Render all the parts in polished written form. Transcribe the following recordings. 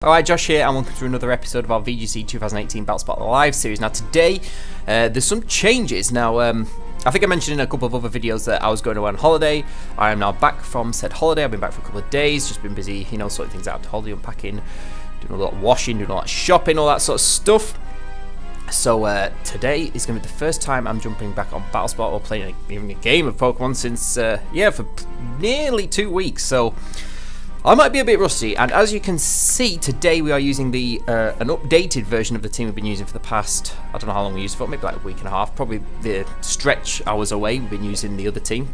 Alright, Josh here, and welcome to another episode of our VGC 2018 Battle Spot Live series. Now today, there's some changes. Now, I think I mentioned in a couple of other videos that I was going away on holiday. I am now back from said holiday. I've been back for a couple of days, just been busy, you know, sorting things out, holiday unpacking, doing a lot of washing, doing a lot of shopping, all that sort of stuff. So today is going to be the first time I'm jumping back on Battle Spot or playing even a game of Pokemon since, for nearly 2 weeks. So I might be a bit rusty, and as you can see, today we are using the an updated version of the team we've been using for the past, I don't know how long we used it for, maybe like a week and a half, probably the stretch I was away, we've been using the other team,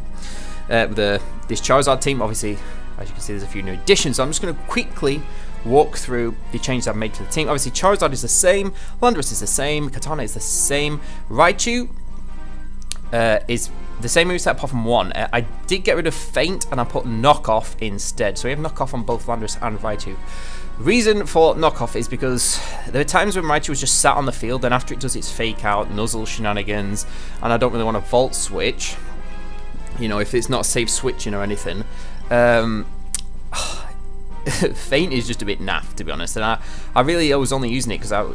this Charizard team. Obviously, as you can see, there's a few new additions, so I'm just going to quickly walk through the changes I've made to the team. Obviously, Charizard is the same, Landorus is the same, Katana is the same, Raichu is the same moveset apart from one. I did get rid of Feint and I put Knockoff instead. So we have Knockoff on both Landorus and Raichu. Reason for Knockoff is because there are times when Raichu was just sat on the field and after it does its fake out, nuzzle shenanigans, and I don't really want to Volt Switch, you know, if it's not safe switching or anything. Feint is just a bit naff, to be honest, and I was only using it because I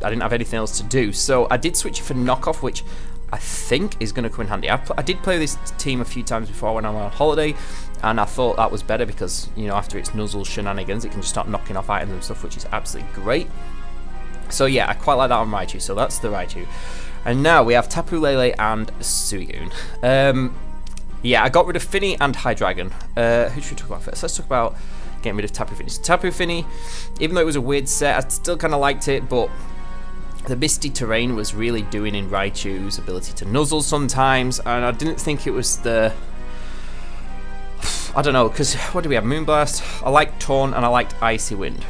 didn't have anything else to do. So I did switch it for Knockoff, which I think is going to come in handy. I did play this team a few times before when I went on holiday, and I thought that was better because, you know, after its nuzzle shenanigans, it can just start knocking off items and stuff, which is absolutely great. So yeah, I quite like that on Raichu, so that's the Raichu. And now we have Tapu Lele and Suicune. Yeah, I got rid of Finny and Hydreigon. Who should we talk about first? Let's talk about getting rid of Tapu Fini. So Tapu Fini, even though it was a weird set, I still kind of liked it, but the misty terrain was really doing in Raichu's ability to nuzzle sometimes, and I didn't think it was the... I don't know, because what do we have? Moonblast, I liked Taunt, and I liked Icy Wind.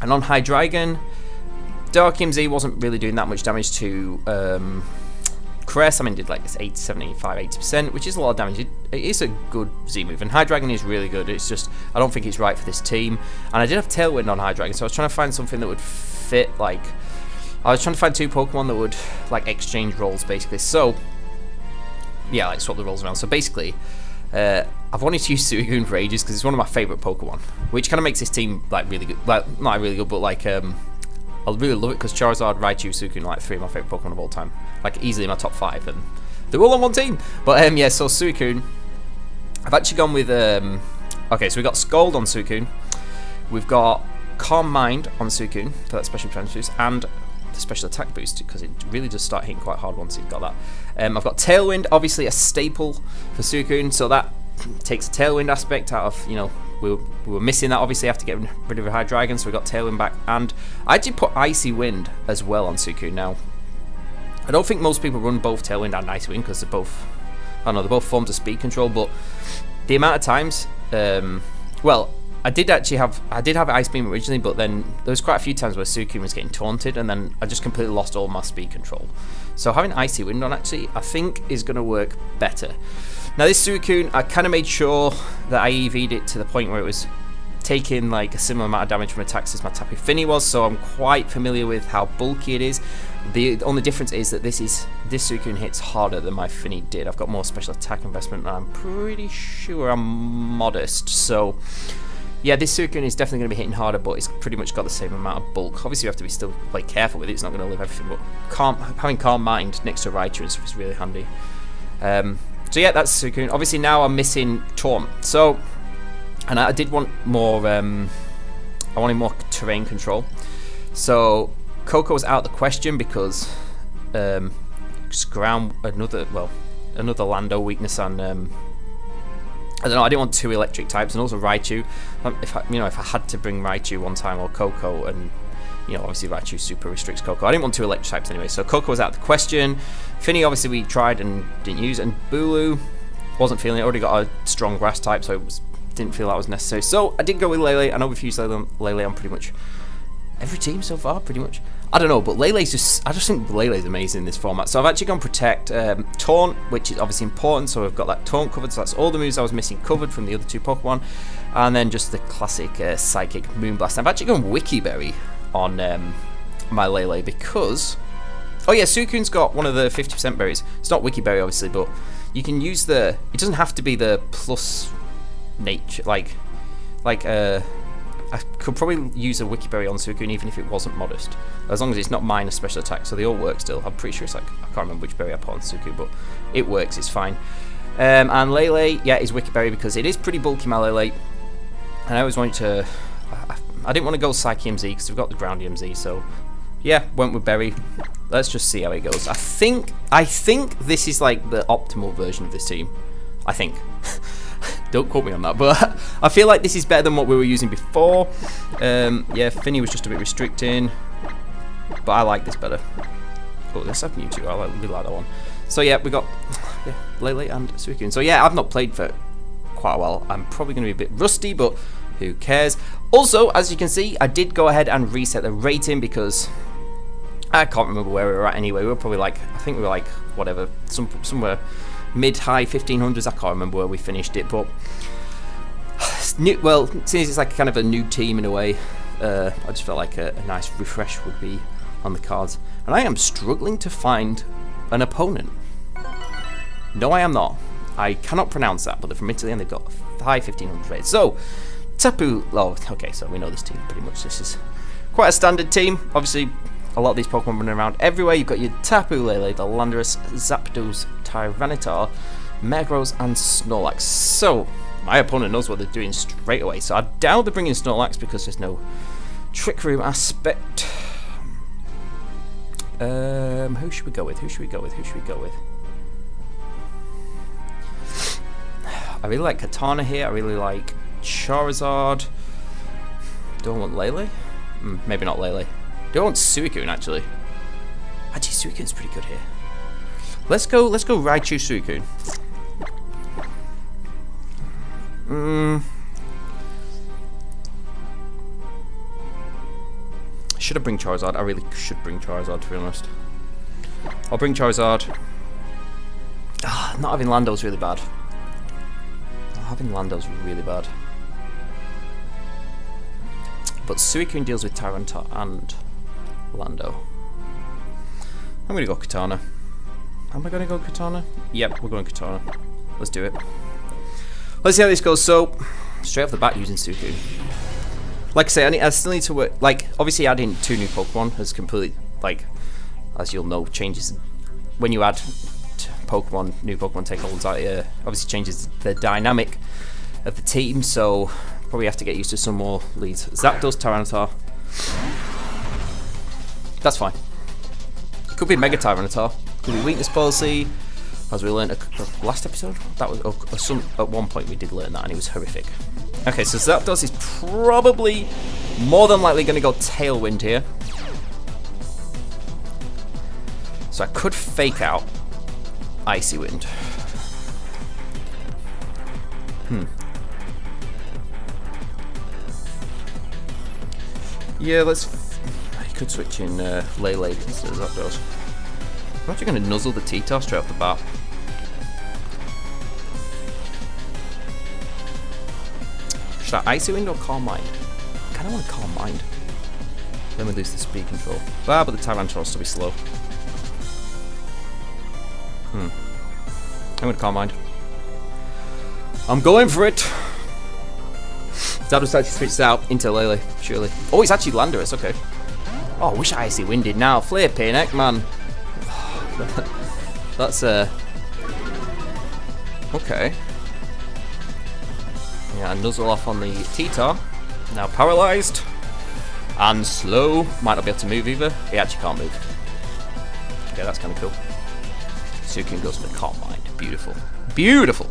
And on Hydreigon, Dark MZ wasn't really doing that much damage to Cress. I mean, it did like this 80%, which is a lot of damage. It is a good Z move, and Hydreigon is really good. It's just, I don't think it's right for this team. And I did have Tailwind on Hydreigon, so I was trying to find something that would fit, like... I was trying to find two Pokemon that would, like, exchange roles, basically. So, yeah, like, swap the roles around. So, basically, I've wanted to use Suicune for ages because it's one of my favourite Pokemon, which kind of makes this team, like, really good. Like, not really good, but, like, I really love it because Charizard, Raichu, Suicune are, like, three of my favourite Pokemon of all time. Like, easily in my top 5, and they're all on one team. But, yeah, so Suicune, I've actually gone with, okay, so we've got Scald on Suicune. We've got Calm Mind on Suicune for that special transfers, and the special attack boost, because it really does start hitting quite hard once you've got that. I've got Tailwind, obviously a staple for Suicune, so that takes a Tailwind aspect out of, you know, we were missing that obviously after getting rid of a Hydreigon, so we got Tailwind back, and I did put Icy Wind as well on Suicune. Now, I don't think most people run both Tailwind and Icy Wind because they're both, I don't know, they're both forms of speed control, but the amount of times, well, I did have Ice Beam originally, but then there was quite a few times where Suicune was getting taunted, and then I just completely lost all my speed control. So having Icy Wind on, actually, I think is going to work better. Now this Suicune, I kind of made sure that I EV'd it to the point where it was taking like a similar amount of damage from attacks as my Tapu Fini was, so I'm quite familiar with how bulky it is. The only difference is that this Suicune hits harder than my Fini did. I've got more special attack investment, and I'm pretty sure I'm modest, so... yeah, this Suicune is definitely going to be hitting harder, but it's pretty much got the same amount of bulk. Obviously, you have to be still like careful with it. It's not going to live everything, but having Calm Mind next to Raichu and stuff is really handy. So yeah, that's Suicune. Obviously, now I'm missing Taunt. So, and I did want more. I wanted more terrain control. So Coco's out of the question because ground another Lando weakness on. I don't know, I didn't want two electric types, and also Raichu. If I had to bring Raichu one time, or Coco, and, you know, obviously Raichu super restricts Coco. I didn't want two electric types anyway, so Coco was out of the question. Finny, obviously, we tried and didn't use, and Bulu wasn't feeling it. Already got a strong grass type, so didn't feel that was necessary. So I did go with Lele. I know we've used Lele on pretty much every team so far, pretty much. I don't know, but Lele's just... I just think Lele's amazing in this format. So I've actually gone Protect, Taunt, which is obviously important, so I've got that Taunt covered, so that's all the moves I was missing covered from the other two Pokemon. And then just the classic Psychic Moonblast. I've actually gone Wiki Berry on my Lele because... oh yeah, Suicune's got one of the 50% berries. It's not Wiki Berry, obviously, but you can use the... it doesn't have to be the plus nature, like I could probably use a Wiki Berry on Suicune even if it wasn't modest. As long as it's not minus special attack, so they all work still. I'm pretty sure it's like, I can't remember which berry I put on Suicune, but it works, it's fine. And Lele, yeah, is Wiki Berry because it is pretty bulky, my Lele. And I always wanted to, I didn't want to go Psyche MZ because we've got the Ground MZ, so yeah, went with Berry. Let's just see how it goes. I think this is like the optimal version of this team. I think. Don't quote me on that, but I feel like this is better than what we were using before. Yeah, Finny was just a bit restricting, but I like this better. Oh, let's have Mewtwo. I really like that one. So yeah, we got Lele and Suicune. So yeah, I've not played for quite a while. I'm probably going to be a bit rusty, but who cares? Also, as you can see, I did go ahead and reset the rating because I can't remember where we were at anyway. We were probably like, I think we were like, whatever, somewhere mid-high 1500s. I can't remember where we finished it, but well, since it's like kind of a new team in a way, I just felt like a nice refresh would be on the cards. And I am struggling to find an opponent. No, I am not. I cannot pronounce that, but they're from Italy and they've got high 1500 rates. So, Tapu, oh, okay, so we know this team pretty much. This is quite a standard team. Obviously, a lot of these Pokemon running around everywhere. You've got your Tapu Lele, the Landorus, Zapdos, Tyranitar, Metagross, and Snorlax. So, my opponent knows what they're doing straight away. So, I doubt they're bringing Snorlax because there's no Trick Room aspect. Who should we go with? I really like Katana here. I really like Charizard. Don't want Lele? Maybe not Lele. Don't want Suicune actually. Actually, Suicune's pretty good here. Let's go Raichu Suicune. Should I bring Charizard? I really should bring Charizard, to be honest. I'll bring Charizard. Not having Lando's really bad. But Suicune deals with Tyranitar and Lando. I'm going to go Katana. Am I going to go Katana? Yep, we're going Katana. Let's do it. Let's see how this goes. So, straight off the bat using Suicune. Like I say, I still need to work. Like, obviously adding 2 new Pokemon has completely, like, as you'll know, changes. When you add new Pokemon take holds out here, obviously changes the dynamic of the team, so probably have to get used to some more leads. Zapdos, Tyranitar. That's fine. It could be Mega Tyranitar. Could be Weakness Policy, as we learned last episode. That was at one point we did learn that, and it was horrific. Okay, so Zapdos is probably more than likely going to go Tailwind here. So I could fake out Icy Wind. Yeah, I could switch in Lele instead of Zapdos. I'm actually going to nuzzle the T-Tar straight off the bat. Should I Icy Wind or Calm Mind? I kind of want to Calm Mind. Then we lose the speed control. But the Tyranitar will still be slow. I'm going to Calm Mind. I'm going for it! Zapdos actually switched out into Lele, surely. Oh, it's actually Landorus, okay. Oh, I wish I Icy Winded now. Flare Pain, man. That's okay. Yeah, nuzzle off on the T-Tar. Now paralysed. And slow. Might not be able to move either. He actually can't move. Okay, that's kind of cool. Suicune goes with Calm Mind. Beautiful. Beautiful!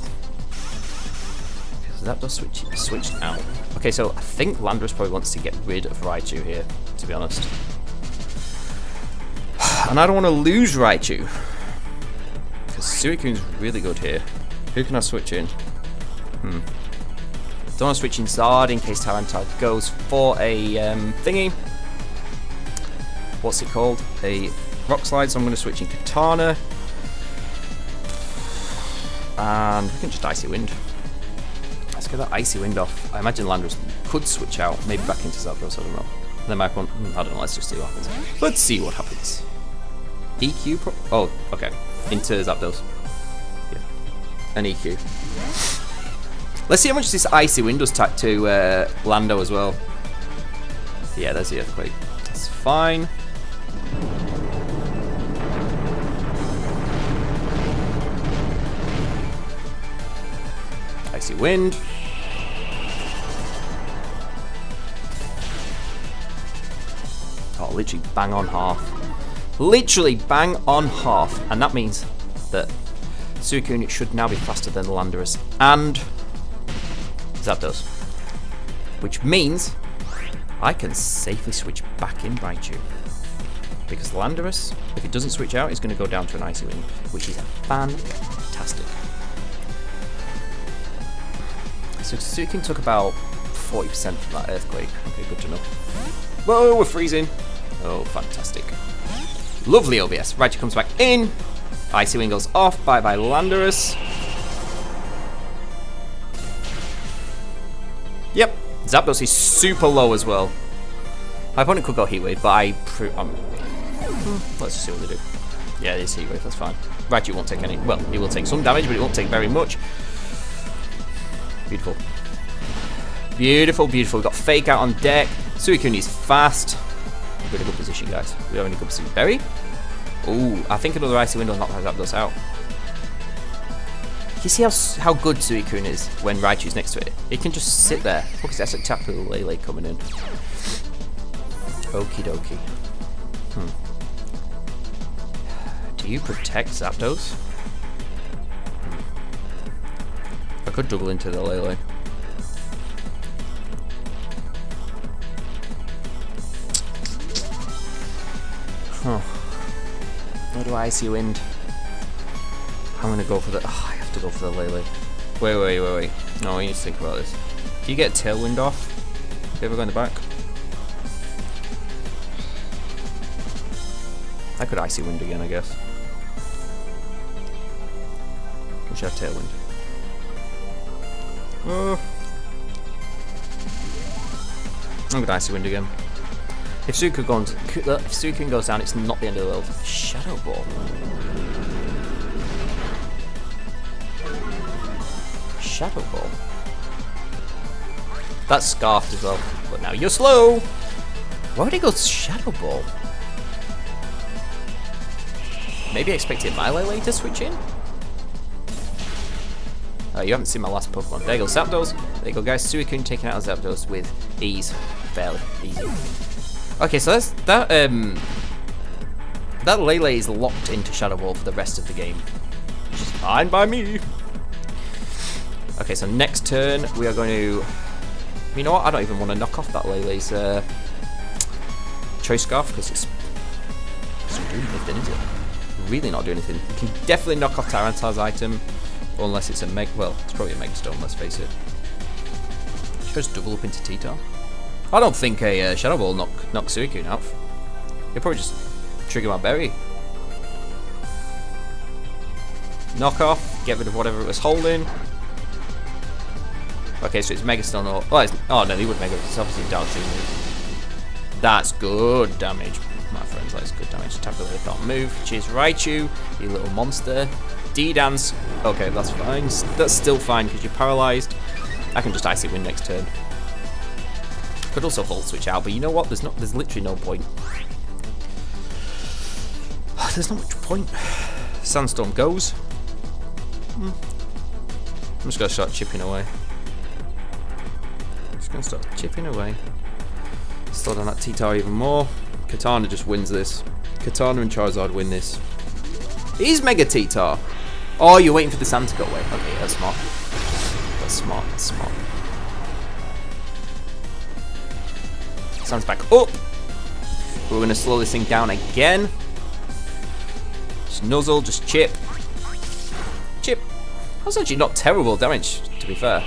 That does switch out. Okay, so I think Landorus probably wants to get rid of Raichu here, to be honest. And I don't want to lose Raichu. Because Suicune's really good here. Who can I switch in? Don't want to switch in Zard in case Tyranitar goes for a thingy. What's it called? A Rock Slide, so I'm going to switch in Katana. And we can just Icy Wind. Let's get that Icy Wind off. I imagine Landorus could switch out, maybe back into Zapdos, I don't know. Then back one, I don't know, let's just see what happens. Let's see what happens. EQ oh, okay. Into Zapdos. Yeah. An EQ. Let's see how much this Icy Wind does to Lando as well. Yeah, there's the earthquake. That's fine. Icy wind. Oh, literally bang on half. Literally bang on half. And that means that Suicune should now be faster than Landorus and Zapdos. Which means I can safely switch back in Raichu. Because Landorus, if it doesn't switch out, is going to go down to an Icy Wind, which is fantastic. So Suicune took about 40% from that earthquake. Okay, good to know. Whoa, we're freezing. Oh, fantastic. Lovely OBS. Raichu comes back in. Icy Wind goes off. Bye-bye, Landorus. Yep. Zapdos is super low as well. My opponent could go Heat Wave, but let's just see what they do. Yeah, it is Heat Wave, that's fine. Raichu won't take any. Well, he will take some damage, but it won't take very much. Beautiful. Beautiful, beautiful. We've got Fake Out on deck. Suicune is fast. We're in a good position, guys. We're in a good position. Berry? Ooh, I think another Icy Wind will knock Zapdos out. You see how good Suicune is when Raichu's next to it? It can just sit there. Look, that's a Tapu Lele coming in. Okie dokie. Do you protect Zapdos? I could double into the Lele. Huh. Where do I Icy Wind? I'm gonna go for the. Oh, I have to go for the Lele. Wait. No, we need to think about this. Do you get Tailwind off? You ever go in the back? I could Icy Wind again, I guess. We should have Tailwind. I'm gonna Icy Wind again. If Suicune goes down, it's not the end of the world. Shadow Ball. Shadow Ball. That's scarfed as well. But now you're slow. Why would he go Shadow Ball? Maybe I expected my Lele to switch in. You haven't seen my last Pokemon. There you go, Zapdos. There you go, guys. Suicune taking out Zapdos with ease. Fairly easy. Okay, so that Lele is locked into Shadow Ball for the rest of the game, which is fine by me. Okay, so next turn we are going to. You know what? I don't even want to knock off that Lele's Choice Scarf because it's not doing anything, is it? Really not doing anything. You can definitely knock off Tyranitar's item, unless it's a well, it's probably a Mega Stone. Let's face it. Should I just double up into T-Tar? I don't think a Shadow Ball knock Suicune out. He'll probably just trigger my Berry. Knock off, get rid of whatever it was holding. Okay, so it's Mega Stone or... Oh no, he would Mega. It's obviously Dark Zoom move. That's good damage, my friends. That's good damage. Tapu Lele can't move. Cheers, Raichu, you little monster. D-Dance. Okay, that's fine. That's still fine because you're paralyzed. I can just Icy Wind next turn. Could also Volt Switch out, but you know what? There's literally no point. There's not much point. Sandstorm goes. I'm just gonna start chipping away. Slow down that T-Tar even more. Katana just wins this. Katana and Charizard win this. He's Mega T-Tar. Oh, you're waiting for the sand to go away. Okay, that's smart. That's smart. Sand's back up. We're going to slow this thing down again. Just nuzzle, just chip. Chip. That's actually not terrible damage, to be fair.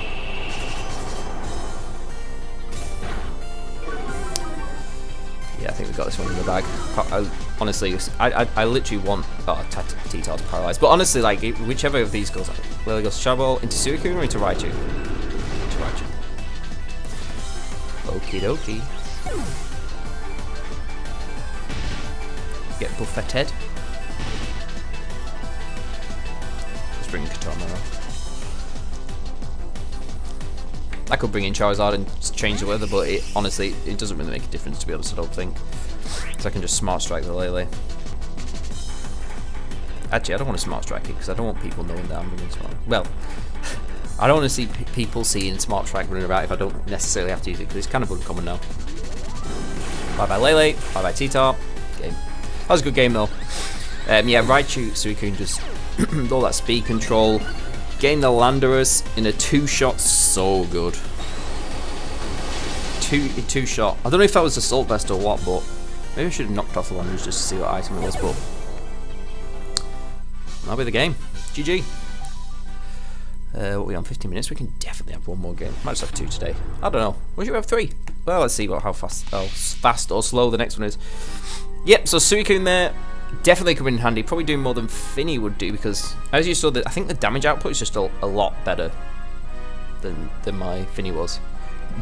Yeah, I think we got this one in the bag. Honestly, I literally want T-Tar to paralyze. But honestly, like, whichever of these goes, whether it goes Shadow Ball into Suicune or into Raichu. Into Raichu. Okie dokie. Get buffeted. Let's bring Katana up. I could bring in Charizard and change the weather, but honestly, it doesn't really make a difference, to be honest, I don't think. So I can just Smart Strike the Lele. Actually, I don't want to Smart Strike it, because I don't want people knowing that I'm bringing Smart. Well, I don't want to see people seeing Smart Strike running about if I don't necessarily have to use it, because it's kind of uncommon now. Bye-bye Lele, bye-bye T-Tar. Game. That was a good game, though. Yeah, Raichu, Suicune just all that speed control. Getting the Landorus in a 2-shot, so good. Two shot. I don't know if that was Assault Vest or what, but maybe I should have knocked off the Landorus just to see what item it was, but that'll be the game. GG. What are we on? 15 minutes? We can definitely have one more game. Might just have 2 today. I don't know. We should have 3. Well, let's see how fast or slow the next one is. Yep, so Suicune there. Definitely coming in handy. Probably doing more than Finny would do, because as you saw, I think the damage output is just a lot better than my Finny was.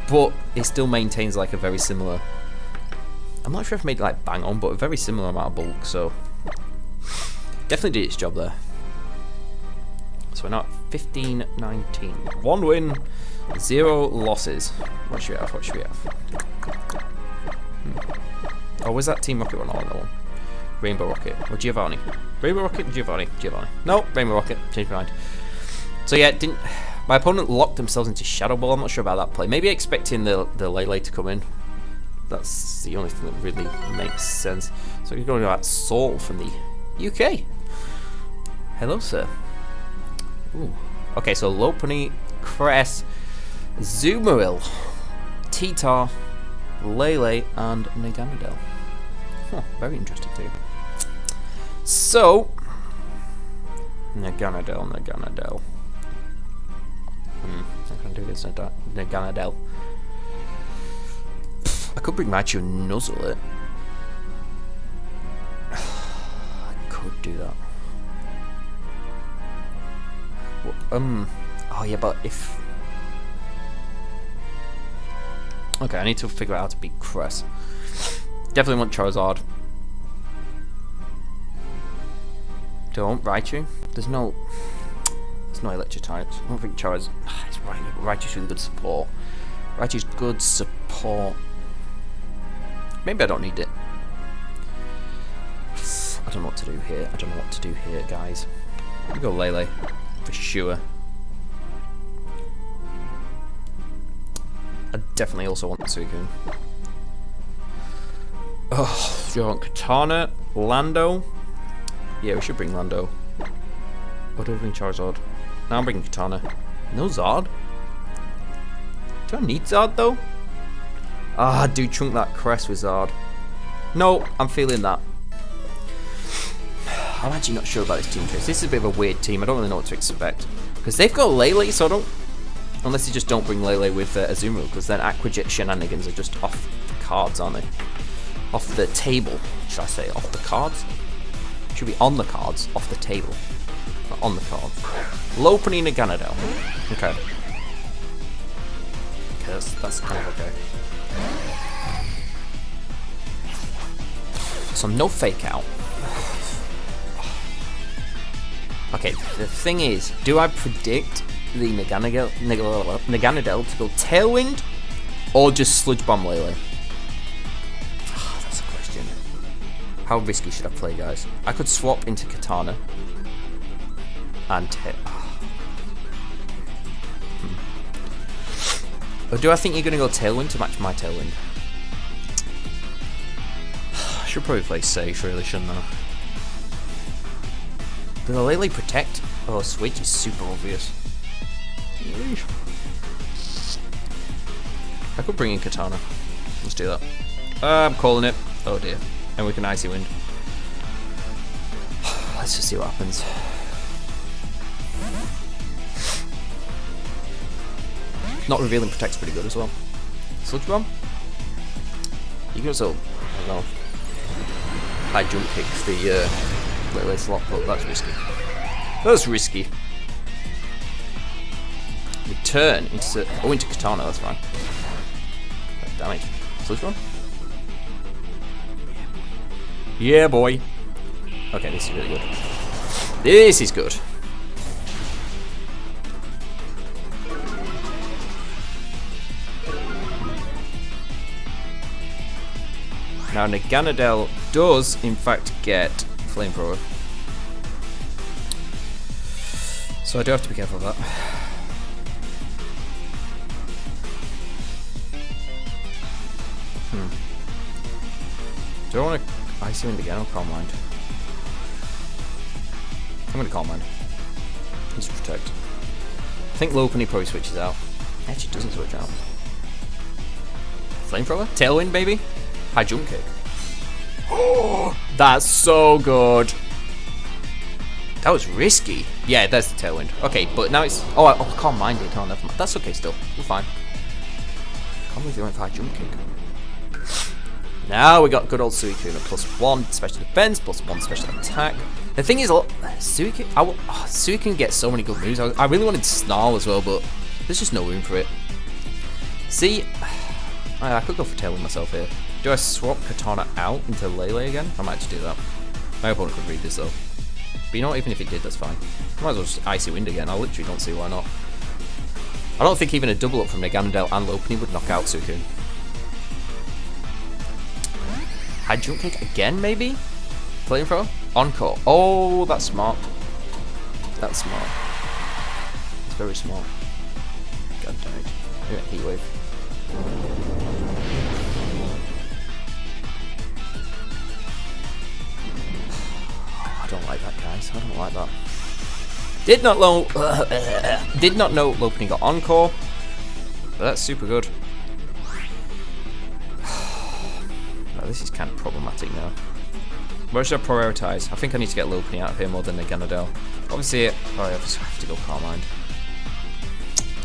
But it still maintains like a very similar... I'm not sure if I made it like bang on, but a very similar amount of bulk, so... Definitely did its job there. So we're now at 15-19. 1 win, 0 losses. What should we have? What should we have? Oh, was that Team Rocket one or that one? Rainbow Rocket or Giovanni? Rainbow Rocket, Giovanni. No, Rainbow Rocket. Changed my mind. So yeah, my opponent locked themselves into Shadow Ball. I'm not sure about that play. Maybe expecting the Lele to come in. That's the only thing that really makes sense. So we're going to go at Saul from the UK. Hello, sir. Ooh. Okay, so Lopunny, Cress, Zoomeril, T-Tar, Lele, and Naganadel. Huh, very interesting too. So, Naganadel. I can do this, Naganadel. I could bring Raichu and nuzzle it. I could do that. Well, oh yeah, but if... Okay, I need to figure out how to beat Cress. Definitely want Charizard. Don't Raichu. There's no electric types. I don't think Charizard. It's Raichu's really good support. Raichu's good support. Maybe I don't need it. I don't know what to do here. Guys. I'll go Lele for sure. I definitely also want the Suicune. Oh, do you want Katana? Lando? Yeah, we should bring Lando. Or do I bring Charizard? Now I'm bringing Katana. No Zard? Do I need Zard though? Ah, do chunk that Crest with Zard. No, I'm feeling that. I'm actually not sure about this team choice. This is a bit of a weird team. I don't really know what to expect. Because they've got Lele, so I don't... Unless you just don't bring Lele with Azumarill, because then Aquajet shenanigans are just off the cards, aren't they? Off the table, should I say? Off the cards? Should be on the cards, off the table. Not on the cards. Lopunny Naganadel. Okay. Okay, that's kind of okay. So no fake out. Okay, the thing is, do I predict the Naganadel to go Tailwind or just Sludge Bomb Lele? Oh, that's a question. How risky should I play, guys? I could swap into Katana and Or do I think you're going to go Tailwind to match my Tailwind? I should probably play safe, really, shouldn't I? Will the Lele protect? Oh, Switch is super obvious. I could bring in Katana. Let's do that. I'm calling it. Oh dear. And we can Icy Wind. Let's just see what happens. Not revealing protect's pretty good as well. Sludge Bomb? You can also, I don't know, high jump kicks the Lele slot, but that's risky. That's risky. Return into Katana, that's fine. Damage. Sludge Bomb? Yeah, boy. Okay, this is really good. This is good. Now Naganadel does in fact get Flamethrower. So I do have to be careful of that. Do I want to Icy Wind again or Calm Mind? I'm going to Calm Mind. Let's protect. I think Lopunny probably switches out. Actually doesn't switch out. Flamethrower? Tailwind, baby? High Jump Kick. Oh, that's so good. That was risky. Yeah, that's the Tailwind. Okay, but now it's... Oh, I Calm Mind it. Oh, never mind. That's okay still. We're fine. Can't believe they went for High Jump Kick. Now we got good old Suicune at +1 special defense, +1 special attack. The thing is, Suicune gets so many good moves. I really wanted Snarl as well, but there's just no room for it. See, I could go for Tailwind myself here. Do I swap Katana out into Lele again? I might just do that. My opponent could read this though. But you know what, even if it did, that's fine. Might as well just Icy Wind again. I literally don't see why not. I don't think even a double up from Naganadel and Lopunny would knock out Suicune. High Jump Kick again, maybe? Flamethrower? Encore. Oh, that's smart. That's smart. It's very smart. God damn it. Yeah, Heat Wave. I don't like that, guys. I don't like that. Did not know Lopunny got Encore, but that's super good. This is kind of problematic now. Where should I prioritise? I think I need to get Lopunny out of here more than Naganadel. Obviously, I have to go Calm Mind.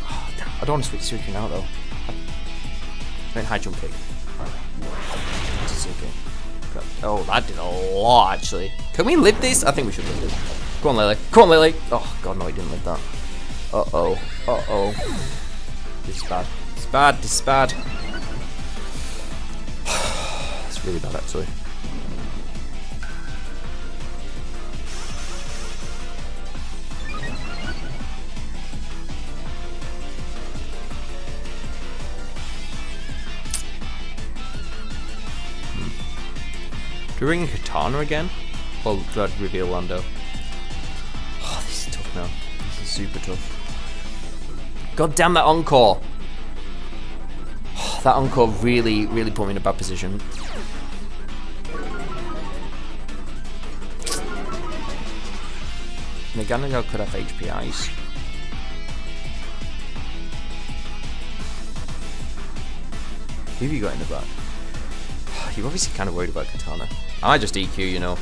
Oh, I don't want to switch Suicune out though. I mean, High Jump Kick. Oh, that did a lot actually. Can we live this? I think we should live this. Go on, Lele. Come on, Lele. Oh god, no, he didn't live that. Uh-oh. Uh-oh. This is bad. It's bad. This is bad. It's really bad actually. Do we ring Katana again? Or do I reveal Lando? Oh, this is tough now. This is super tough. God damn that Encore! Oh, that Encore really, really put me in a bad position. Naganadel could have HP Ice. Who have you got in the back? You're obviously kind of worried about Katana. I just EQ, you know.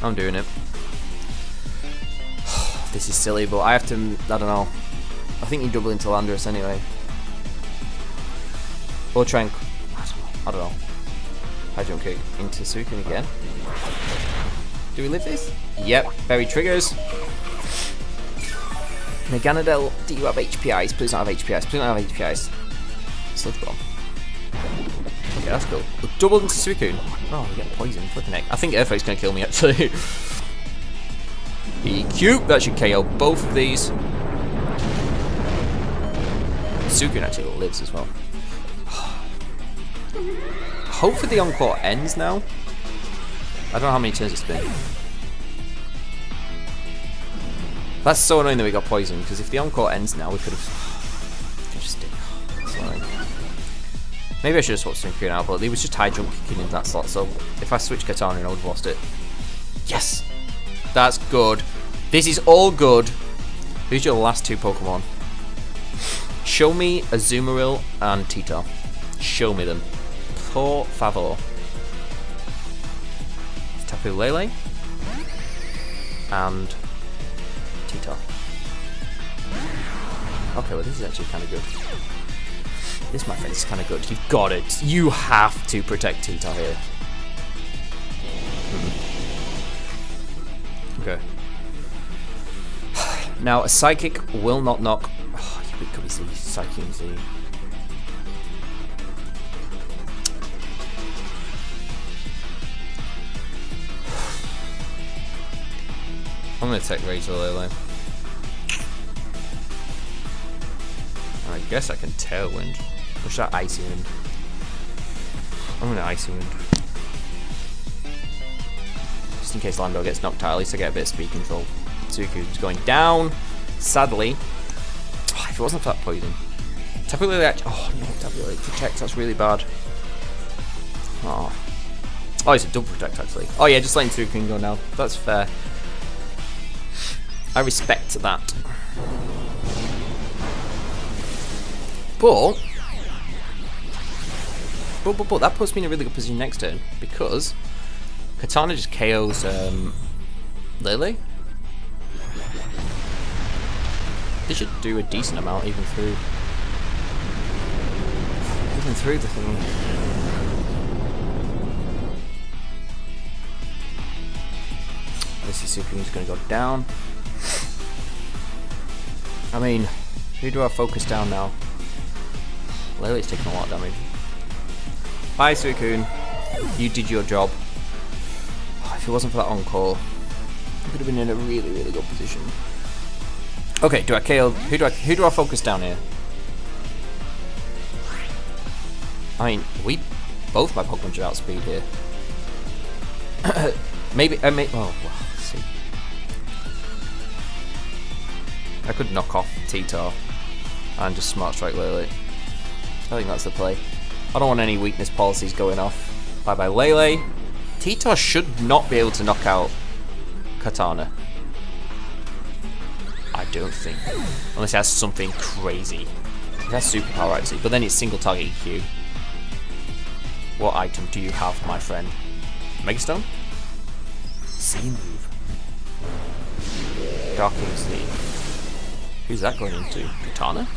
I'm doing it. This is silly, but I have to, I don't know. I think you double into Landorus anyway. Or try and, I don't know. High Jump Kick into Suicune again. Do we live this? Yep, berry triggers. Naganadel, do you have HP Ice? Please don't have HP Ice. Please don't have HP Ice. Sludge Bomb. Okay, that's cool. Double into Suicune. Oh, we get poison. Flipping heck. I think Earthquake's going to kill me actually. EQ. That should KO both of these. Suicune actually lives as well. Hopefully the Encore ends now. I don't know how many turns it's been. That's so annoying that we got poisoned, because if the Encore ends now, we could have just did. Sorry. Maybe I should have swapped Suicune out, but he was just High Jump Kicking in that slot, so if I switch Katana, I would have lost it. Yes! That's good. This is all good. Who's your last two Pokemon? Show me Azumarill and Tita. Show me them. Por favor. Tapu Lele and Tita. Okay, well this is actually kind of good. This, my friend, is kind of good. You've got it. You have to protect Tita here. Okay. Now, a Psychic will not knock. Oh, it could be Z. Psychic Z. I'm going to take Razor Lele. I guess I can Tailwind. Push that Icy Wind. I'm gonna Icy Wind. Just in case Lando gets knocked out, at least I get a bit of speed control. Suicune's going down. Sadly. Oh, if it wasn't for that poison. Tapu Lele actually. Oh no, Tapu Lele protect, that's really bad. Oh. Oh, it's a double protect actually. Oh yeah, just letting Suicune go now. That's fair. I respect that. But that puts me in a really good position next turn because Katana just KOs Lele. They should do a decent amount even through the thing. This is Suicune's gonna go down. I mean, who do I focus down now? Lele's taking a lot of damage. Hi Suicune, you did your job. Oh, if it wasn't for that on-call, I could have been in a really, really good position. Okay, do I KO? Who do I focus down here? I mean, both my Pokemon should outspeed here. maybe. Oh, well, let's see. I could knock off T-Tar and just Smart Strike Lele. I think that's the play. I don't want any weakness policies going off. Bye bye Lele. T-Tar should not be able to knock out Katana. I don't think. Unless it has something crazy. It has superpower actually, but then it's single target EQ. What item do you have, my friend? Megastone? C move. Darkening Sleeve. Who's that going into? Katana?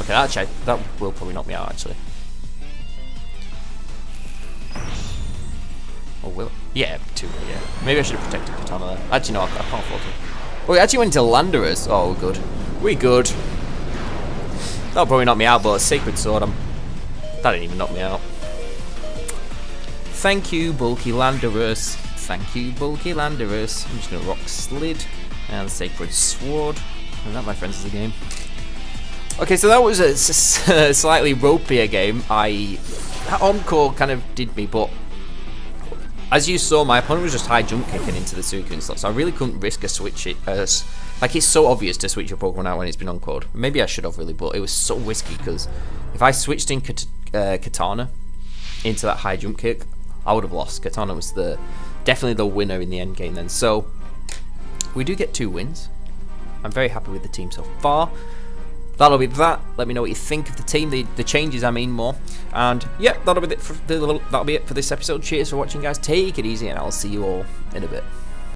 Okay, actually, that will probably knock me out actually. Oh, will it? Yeah, 2, yeah. Maybe I should have protected Katana there. Actually, no, I can't afford to. Oh, we actually went into Landorus. Oh, we're good. We good. That'll probably knock me out, but a Sacred Sword, that didn't even knock me out. Thank you, bulky Landorus. Thank you, bulky Landorus. I'm just going to Rock Slid and Sacred Sword. And that, my friends, is the game. Okay, so that was a slightly ropier game. That Encore kind of did me, but as you saw, my opponent was just high jump kicking into the Suicune slot, so I really couldn't risk a switch. Like, it's so obvious to switch your Pokemon out when it's been encored. Maybe I should have really, but it was so risky because if I switched in Katana into that high jump kick, I would have lost. Katana was definitely the winner in the end game then. So we do get 2 wins. I'm very happy with the team so far. That'll be that. Let me know what you think of the team, the changes I mean more. And yeah, that'll be it for this episode. Cheers for watching, guys. Take it easy, and I'll see you all in a bit.